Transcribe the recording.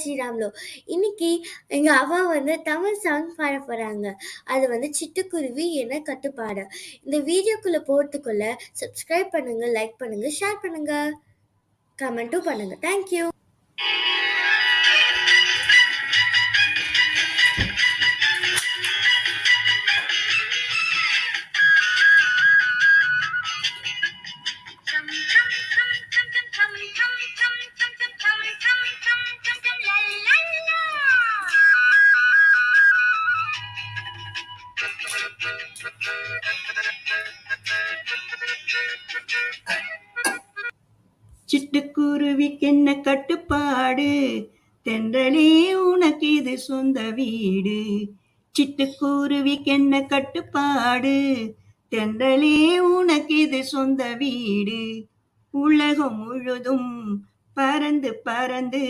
ஸ்ரீராம்லு. இன்னைக்கு எங்க அவா வந்து தமிழ் சாங் பாட போறாங்க. அது வந்து சிட்டுக்குருவி என கட்டுப்பாடு. இந்த வீடியோக்குள்ள போறதுக்குள்ள சப்ஸ்கிரைப் பண்ணுங்க, லைக் பண்ணுங்க, ஷேர் பண்ணுங்க, கமெண்ட்டும் பண்ணுங்க. Thank you. சிட்டுக்குருவிக்கென்ன கட்டுப்பாடு, தென்றலே உனக்கு இது சொந்த வீடு. சிட்டுக்குருவிக்கென்ன கட்டுப்பாடு, தென்றலே உனக்கு இது சொந்த வீடு. உலகம் முழுதும் பறந்து பறந்து